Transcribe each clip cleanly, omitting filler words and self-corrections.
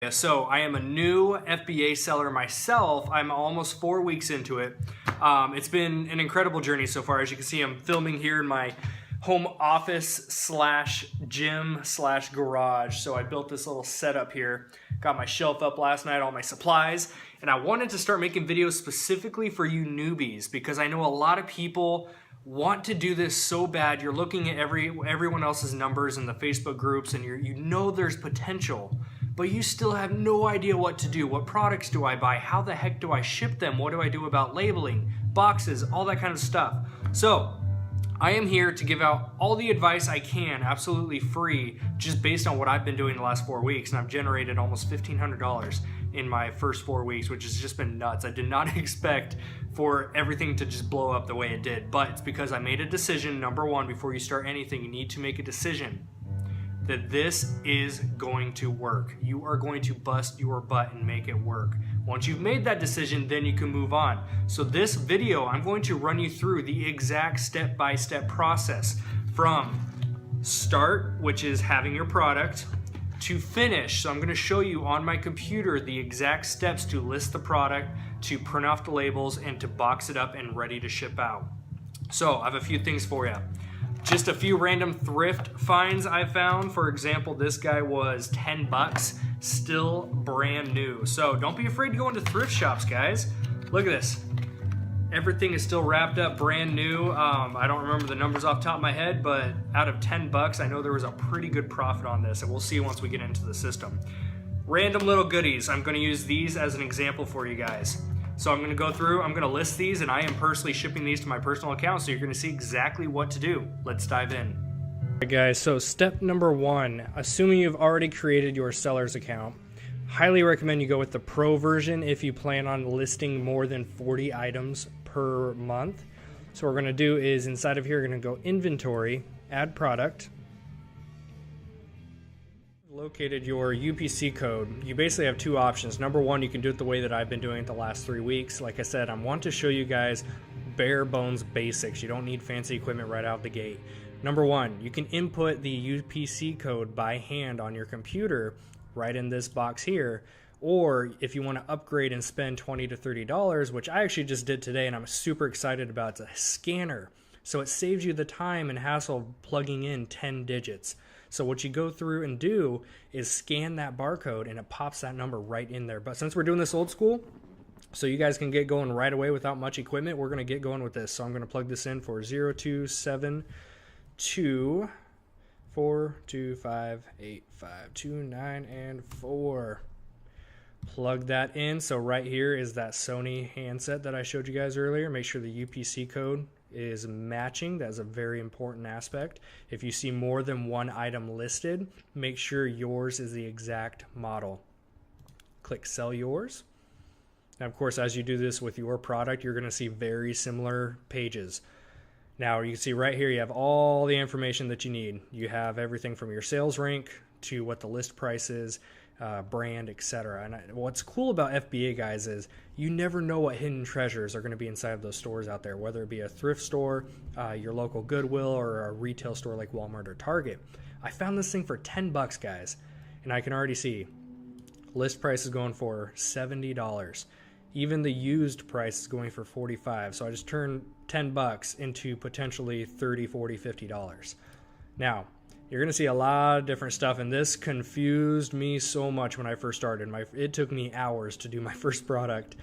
Yeah, so I am a new FBA seller myself. I'm almost 4 weeks into it. It's been an incredible journey so far. As you can see, I'm filming here in my home office slash gym slash garage. So I built this little setup here. Got my shelf up last night, all my supplies. And I wanted to start making videos specifically for you newbies because I know a lot of people want to do this so bad. You're looking at everyone else's numbers in the Facebook groups and you know there's potential, but you still have no idea what to do. What products do I buy? How the heck do I ship them? What do I do about labeling, boxes, all that kind of stuff? So I am here to give out all the advice I can, absolutely free, just based on what I've been doing the last 4 weeks. And I've generated almost $1,500 in my first 4 weeks, which has just been nuts. I did not expect for everything to just blow up the way it did, but it's because I made a decision. Number one, before you start anything, you need to make a decision that this is going to work. You are going to bust your butt and make it work. Once you've made that decision, then you can move on. So this video, I'm going to run you through the exact step-by-step process from start, which is having your product, to finish. So I'm gonna show you on my computer the exact steps to list the product, to print off the labels, and to box it up and ready to ship out. So I have a few things for you. Just a few random thrift finds I found. For example, this guy was 10 bucks, still brand new. So don't be afraid to go into thrift shops, guys. Look at this. Everything is still wrapped up, brand new. I don't remember the numbers off the top of my head, but out of 10 bucks, I know there was a pretty good profit on this, and we'll see once we get into the system. Random little goodies. I'm gonna use these as an example for you guys. So I'm gonna go through, I'm gonna list these, and I am personally shipping these to my personal account, so you're gonna see exactly what to do. Let's dive in. All right, guys, so step number one, assuming you've already created your seller's account, highly recommend you go with the pro version if you plan on listing more than 40 items per month. So what we're gonna do is inside of here, we're gonna go inventory, add product, located your UPC code. You basically have two options. Number one, you can do it the way that I've been doing it the last 3 weeks. Like I said, I want to show you guys bare bones basics. You don't need fancy equipment right out the gate. Number one, you can input the UPC code by hand on your computer right in this box here. Or if you want to upgrade and spend $20 to $30, which I actually just did today and I'm super excited about, it's a scanner. So it saves you the time and hassle of plugging in 10 digits. So what you go through and do is scan that barcode and it pops that number right in there. But since we're doing this old school, so you guys can get going right away without much equipment, we're going to get going with this. So I'm going to plug this in for 0272 4258529 and 4. Plug that in. So right here is that Sony handset that I showed you guys earlier. Make sure the UPC code is matching. That's a very important aspect. If you see more than one item listed, make sure yours is the exact model. Click sell yours. Now, of course, as you do this with your product, you're going to see very similar pages. Now, you can see right here, you have all the information that you need. You have everything from your sales rank to what the list price is, brand, etc. And what's cool about FBA, guys, is you never know what hidden treasures are going to be inside of those stores out there, whether it be a thrift store, your local Goodwill, or a retail store like Walmart or Target. I found this thing for 10 bucks, guys, and I can already see list price is going for $70. Even the used price is going for $45. So I just turned 10 bucks into potentially $30, $40, $50. Now, you're going to see a lot of different stuff, and this confused me so much when I first started. It took me hours to do my first product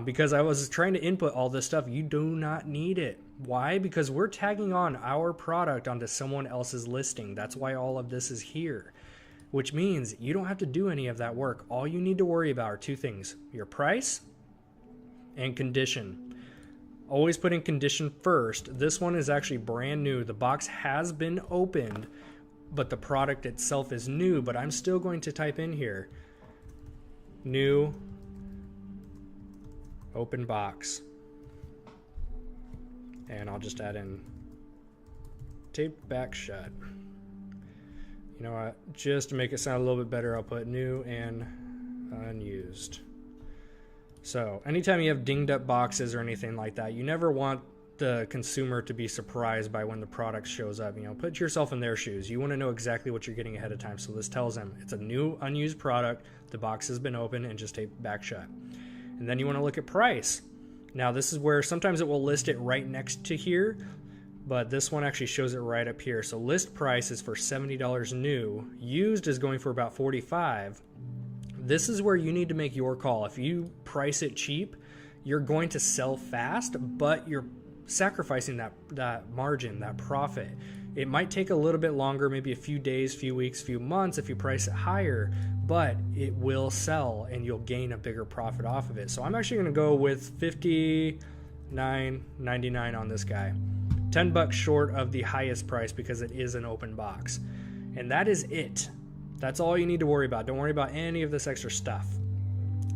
because I was trying to input all this stuff. You do not need it. Why? Because we're tagging on our product onto someone else's listing. That's why all of this is here, which means you don't have to do any of that work. All you need to worry about are two things: your price and condition. Always put in condition first. This one is actually brand new. The box has been opened, but the product itself is new. But I'm still going to type in here, new, open box. And I'll just add in tape back shut. You know what, just to make it sound a little bit better, I'll put new and unused. So anytime you have dinged up boxes or anything like that, you never want the consumer to be surprised by when the product shows up. You know, put yourself in their shoes. You want to know exactly what you're getting ahead of time. So this tells them it's a new unused product. The box has been opened and just taped back shut. And then you want to look at price. Now this is where sometimes it will list it right next to here, but this one actually shows it right up here. So list price is for $70 new. Used is going for about $45. This is where you need to make your call. If you price it cheap, you're going to sell fast, but you're sacrificing that margin, that profit. It might take a little bit longer, maybe a few days, few weeks, few months if you price it higher, but it will sell and you'll gain a bigger profit off of it. So I'm actually going to go with $59.99 on this guy. $10 short of the highest price because it is an open box. And that is it. That's all you need to worry about. Don't worry about any of this extra stuff.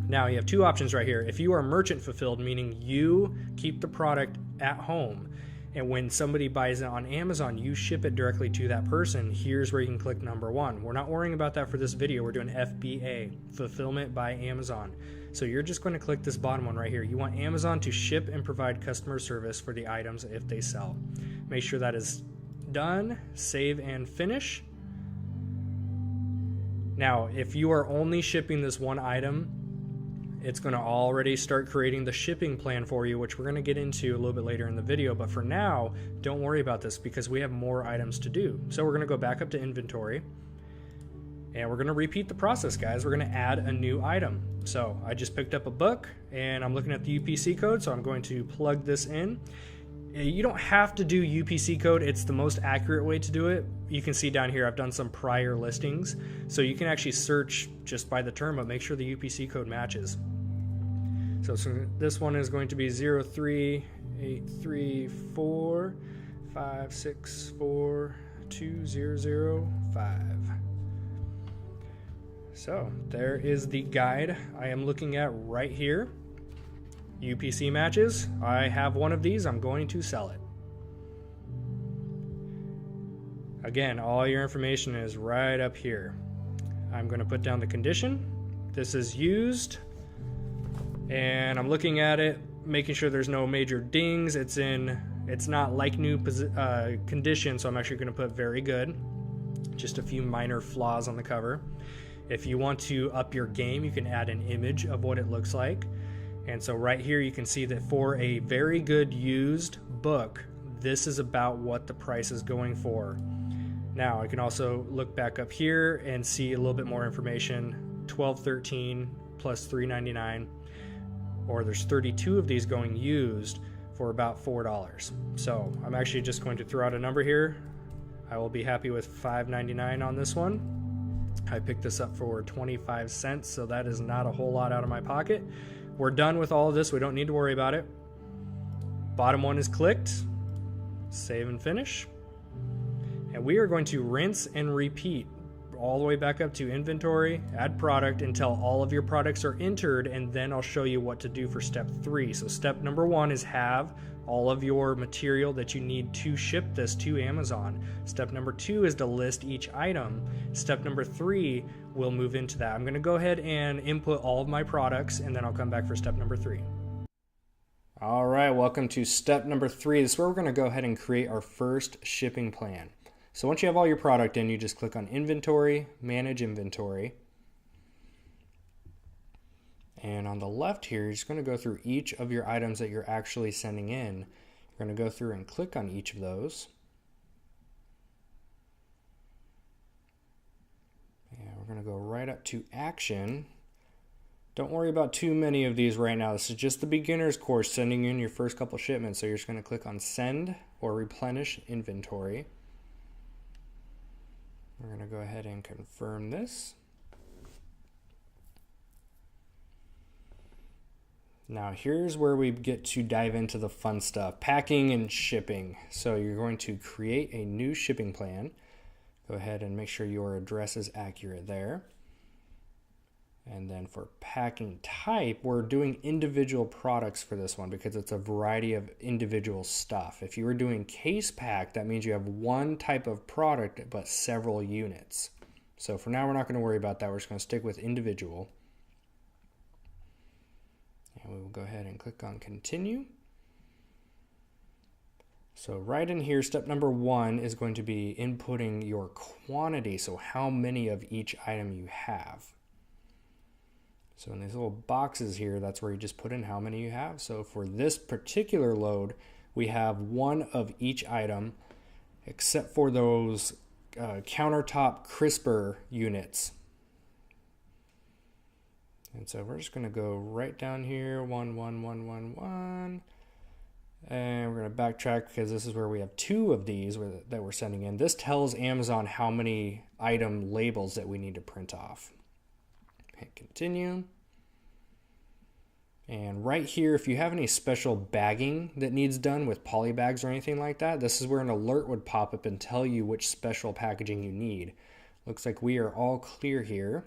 Now you have two options right here. If you are merchant fulfilled, meaning you keep the product at home, and when somebody buys it on Amazon, you ship it directly to that person, here's where you can click number one. We're not worrying about that for this video. We're doing FBA, Fulfillment by Amazon. So you're just going to click this bottom one right here. You want Amazon to ship and provide customer service for the items if they sell. Make sure that is done, save and finish. Now, if you are only shipping this one item, it's going to already start creating the shipping plan for you, which we're going to get into a little bit later in the video. But for now, don't worry about this because we have more items to do. So we're going to go back up to inventory and we're going to repeat the process, guys. We're going to add a new item. So I just picked up a book and I'm looking at the UPC code. So I'm going to plug this in. You don't have to do UPC code. It's the most accurate way to do it. You can see down here, I've done some prior listings. So you can actually search just by the term, but make sure the UPC code matches. So this one is going to be 0383456420005. So there is the guide I am looking at right here. UPC matches. I have one of these. I'm going to sell it. Again, all your information is right up here. I'm going to put down the condition. This is used. And I'm looking at it, making sure there's no major dings. It's not like new condition, so I'm actually going to put very good. Just a few minor flaws on the cover. If you want to up your game, you can add an image of what it looks like. And so right here you can see that for a very good used book, this is about what the price is going for. Now I can also look back up here and see a little bit more information. $12.13 plus $3.99. Or there's 32 of these going used for about $4. So I'm actually just going to throw out a number here. I will be happy with $5.99 on this one. I picked this up for 25 cents, so that is not a whole lot out of my pocket. We're done with all of this. We don't need to worry about it. Bottom one is clicked. Save and finish. And we are going to rinse and repeat all the way back up to inventory, add product until all of your products are entered, and then I'll show you what to do for step 3. So step number 1 is have all of your material that you need to ship this to Amazon. Step number 2 is to list each item. Step number 3 will move into that. I'm going to go ahead and input all of my products, and then I'll come back for step number 3. All right, welcome to step number 3. This is where we're going to go ahead and create our first shipping plan. So once you have all your product in, you just click on Inventory, Manage Inventory. And on the left here, you're just going to go through each of your items that you're actually sending in. You're going to go through and click on each of those. And we're going to go right up to Action. Don't worry about too many of these right now. This is just the beginner's course, sending in your first couple shipments. So you're just going to click on Send or Replenish Inventory. We're going to go ahead and confirm this. Now here's where we get to dive into the fun stuff, packing and shipping. So you're going to create a new shipping plan. Go ahead and make sure your address is accurate there. And then for packing type, we're doing individual products for this one because it's a variety of individual stuff. If you were doing case pack, that means you have one type of product but several units. So for now, we're not going to worry about that. We're just going to stick with individual. And we will go ahead and click on Continue. So right in here, step number 1 is going to be inputting your quantity, so how many of each item you have. So in these little boxes here, that's where you just put in how many you have. So for this particular load, we have 1 of each item, except for those countertop crisper units. And so we're just going to go right down here, 1, 1, 1, 1, 1. And we're going to backtrack because this is where we have 2 of these that we're sending in. This tells Amazon how many item labels that we need to print off. Hit continue. And right here, if you have any special bagging that needs done with poly bags or anything like that, this is where an alert would pop up and tell you which special packaging you need. Looks like we are all clear here.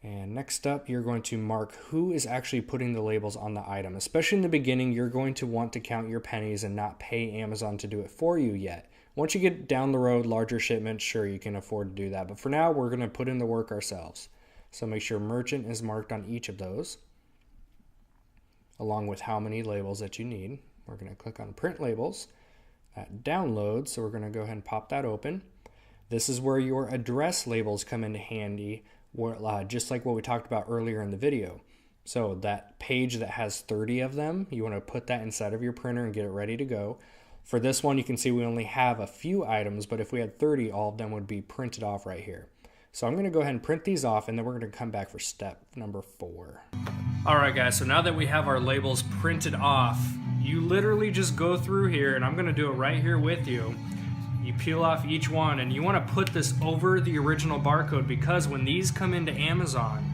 And next up, you're going to mark who is actually putting the labels on the item. Especially in the beginning, you're going to want to count your pennies and not pay Amazon to do it for you yet. Once you get down the road, larger shipments, sure, you can afford to do that. But for now, we're going to put in the work ourselves. So make sure merchant is marked on each of those, along with how many labels that you need. We're going to click on print labels. That downloads, so we're going to go ahead and pop that open. This is where your address labels come into handy, just like what we talked about earlier in the video. So that page that has 30 of them, you want to put that inside of your printer and get it ready to go. For this one, you can see we only have a few items, but if we had 30, all of them would be printed off right here. So I'm going to go ahead and print these off, and then we're going to come back for step number 4. All right, guys, so now that we have our labels printed off, you literally just go through here, and I'm going to do it right here with you. You peel off each one, and you want to put this over the original barcode, because when these come into Amazon,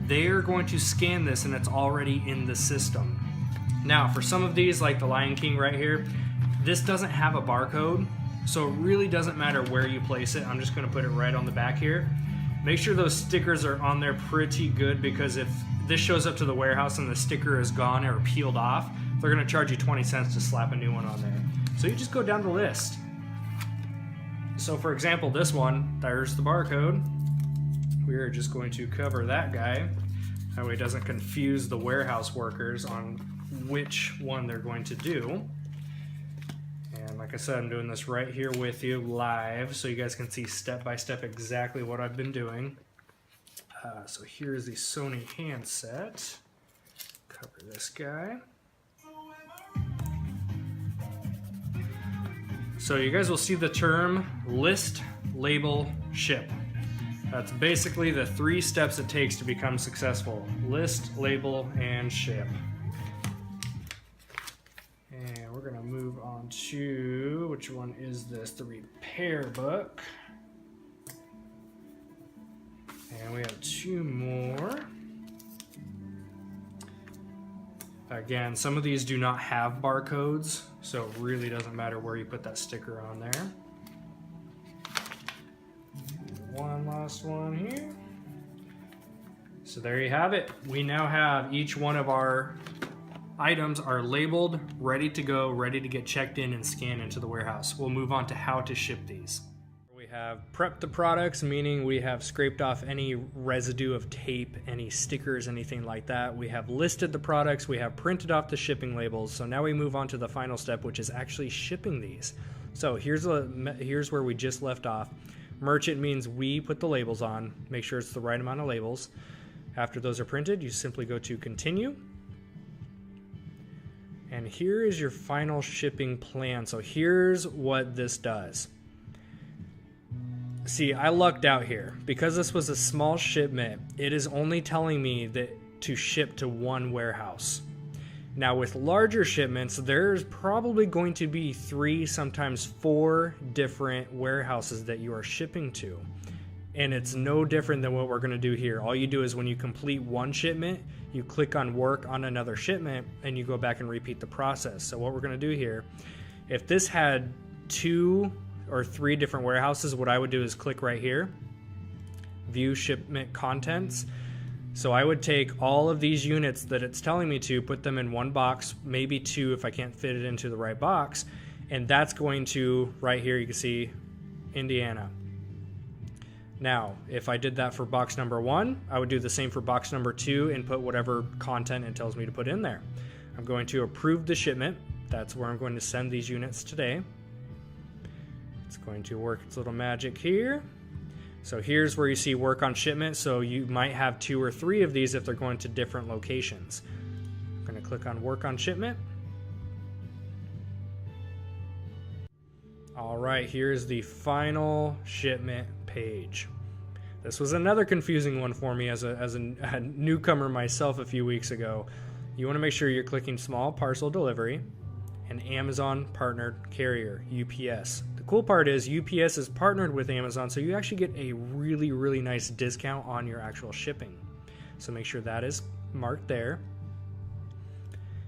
they're going to scan this and it's already in the system. Now, for some of these, like the Lion King right here, this doesn't have a barcode, so it really doesn't matter where you place it. I'm just going to put it right on the back here. Make sure those stickers are on there pretty good, because if this shows up to the warehouse and the sticker is gone or peeled off, they're going to charge you 20 cents to slap a new one on there. So you just go down the list. So for example, this one, there's the barcode. We are just going to cover that guy. That way it doesn't confuse the warehouse workers on which one they're going to do. And like I said, I'm doing this right here with you live, so you guys can see step by step exactly what I've been doing. So here's the Sony handset. Cover this guy. So you guys will see the term list, label, ship. That's basically the 3 steps it takes to become successful. List, label, and ship. And we're gonna move on to, which one is this? The repair book. And we have 2 more. Again, some of these do not have barcodes, so it really doesn't matter where you put that sticker on there. One last one here. So there you have it. We now have each one of our items are labeled, ready to go, ready to get checked in and scanned into the warehouse. We'll move on to how to ship these. We have prepped the products, meaning we have scraped off any residue of tape, any stickers, anything like that. We have listed the products, we have printed off the shipping labels. So now we move on to the final step, which is actually shipping these. So here's where we just left off. Merchant means we put the labels on, make sure it's the right amount of labels. After those are printed, you simply go to continue. And here is your final shipping plan. So here's what this does. See, I lucked out here. Because this was a small shipment, it is only telling me that to ship to 1 warehouse. Now with larger shipments, there's probably going to be 3, sometimes 4 different warehouses that you are shipping to. And it's no different than what we're going to do here. All you do is when you complete 1 shipment, you click on work on another shipment and you go back and repeat the process. So what we're going to do here, if this had 2 or 3 different warehouses, what I would do is click right here, view shipment contents. So I would take all of these units that it's telling me to, put them in 1 box, maybe 2 if I can't fit it into the right box, and that's going to, right here you can see Indiana. Now, if I did that for box number 1, I would do the same for box number 2 and put whatever content it tells me to put in there. I'm going to approve the shipment. That's where I'm going to send these units today. It's going to work its little magic here. So here's where you see work on shipment. So you might have 2 or 3 of these if they're going to different locations. I'm going to click on work on shipment. All right, here's the final shipment page. This was another confusing one for me as a newcomer myself a few weeks ago. You want to make sure you're clicking small parcel delivery and Amazon partnered carrier, UPS. The cool part is UPS is partnered with Amazon, so you actually get a really, really nice discount on your actual shipping. So make sure that is marked there.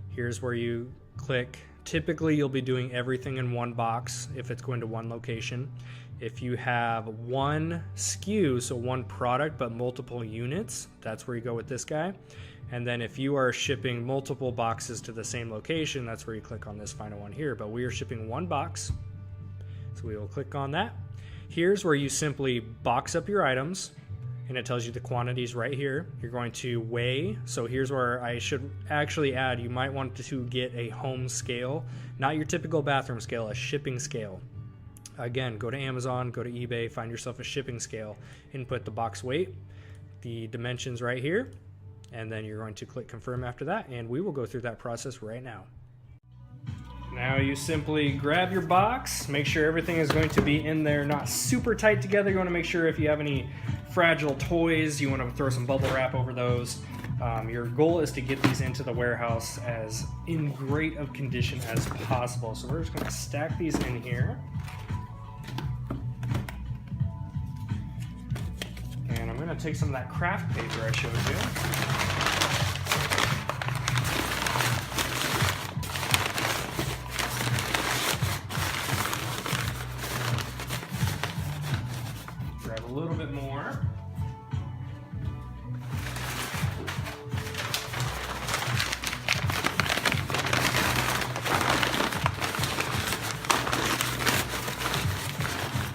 Here's where you click. Typically, you'll be doing everything in one box if it's going to one location. If you have one SKU, so one product, but multiple units, that's where you go with this guy. And then if you are shipping multiple boxes to the same location, that's where you click on this final one here. But we are shipping one box, so we will click on that. Here's where you simply box up your items, and it tells you the quantities right here. You're going to weigh. So here's where I should actually add, you might want to get a home scale, not your typical bathroom scale, a shipping scale. Again, go to Amazon, go to eBay, find yourself a shipping scale, input the box weight, the dimensions right here, and then you're going to click confirm after that, and we will go through that process right now. Now you simply grab your box, make sure everything is going to be in there, not super tight together. You want to make sure if you have any fragile toys, you want to throw some bubble wrap over those. Your goal is to get these into the warehouse as in great of condition as possible. So we're just going to stack these in here. And I'm going to take some of that craft paper I showed you. A little bit more.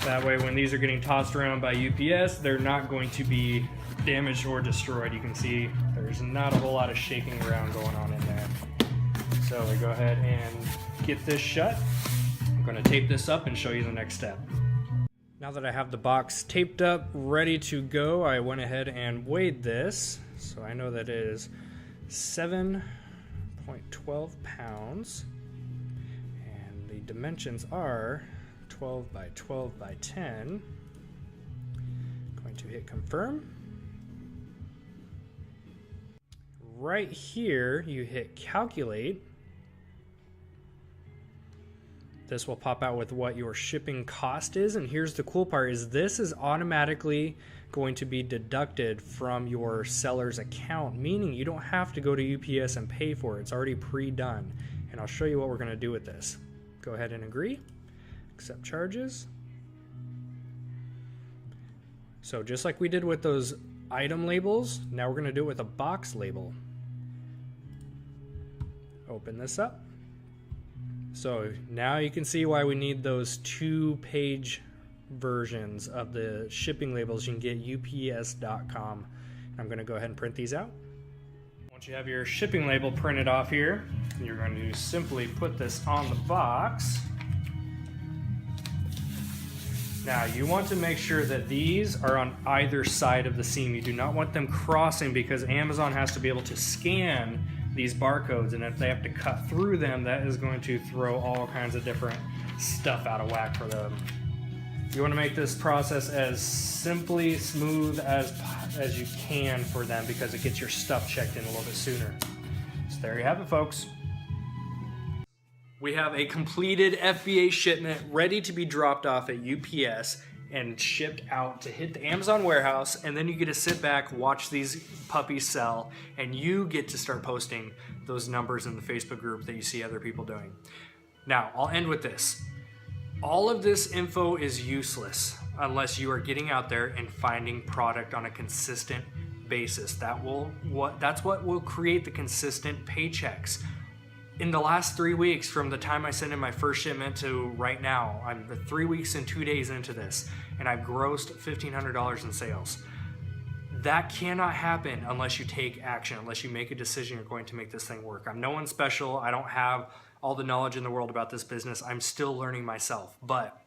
That way when these are getting tossed around by UPS, they're not going to be damaged or destroyed. You can see there's not a whole lot of shaking around going on in there. So we go ahead and get this shut. I'm going to tape this up and show you the next step. Now that I have the box taped up, ready to go, I went ahead and weighed this. So I know that it is 7.12 pounds. And the dimensions are 12 by 12 by 10. Going to hit confirm. Right here, you hit calculate. This will pop out with what your shipping cost is, and here's the cool part is this is automatically going to be deducted from your seller's account, meaning you don't have to go to UPS and pay for it. It's already pre-done, and I'll show you what we're going to do with this. Go ahead and agree, accept charges. So just like we did with those item labels, now we're going to do it with a box label. Open this up. So now you can see why we need those 2-page versions of the shipping labels. You can get ups.com. I'm going to go ahead and print these out. Once you have your shipping label printed off here, you're going to simply put this on the box. Now you want to make sure that these are on either side of the seam. You do not want them crossing because Amazon has to be able to scan these barcodes, and if they have to cut through them, that is going to throw all kinds of different stuff out of whack for them. You want to make this process as simply smooth as you can for them because it gets your stuff checked in a little bit sooner. So there you have it, folks. We have a completed FBA shipment ready to be dropped off at UPS and shipped out to hit the Amazon warehouse, and then you get to sit back, watch these puppies sell, and you get to start posting those numbers in the Facebook group that you see other people doing. Now, I'll end with this. All of this info is useless unless you are getting out there and finding product on a consistent basis. That's what will create the consistent paychecks. In the last 3 weeks, from the time I sent in my first shipment to right now, I'm 3 weeks and 2 days into this, and I've grossed $1,500 in sales. that cannot happen unless you take action, unless you make a decision you're going to make this thing work. I'm no one special. I don't have all the knowledge in the world about this business. I'm still learning myself, but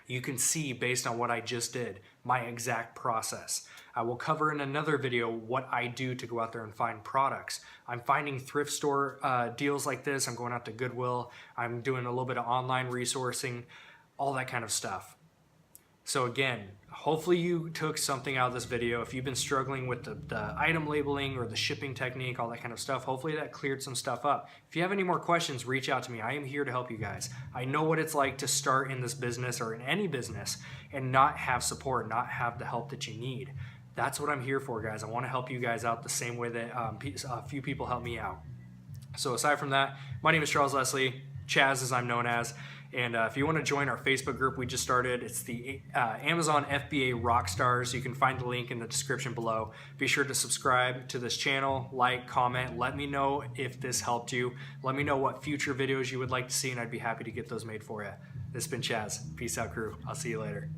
you can see based on what I just did, my exact process. I will cover in another video what I do to go out there and find products. I'm finding thrift store deals like this. I'm going out to Goodwill. I'm doing a little bit of online resourcing, all that kind of stuff. So again, hopefully you took something out of this video. If you've been struggling with the item labeling or the shipping technique, all that kind of stuff, hopefully that cleared some stuff up. If you have any more questions, reach out to me. I am here to help you guys. I know what it's like to start in this business or in any business and not have support, not have the help that you need. That's what I'm here for, guys. I want to help you guys out the same way that a few people help me out. So aside from that, my name is Charles Leslie, Chaz as I'm known as. And if you want to join our Facebook group we just started, it's the Amazon FBA Rockstars. You can find the link in the description below. Be sure to subscribe to this channel, like, comment. Let me know if this helped you. Let me know what future videos you would like to see, and I'd be happy to get those made for you. This has been Chaz. Peace out, crew. I'll see you later.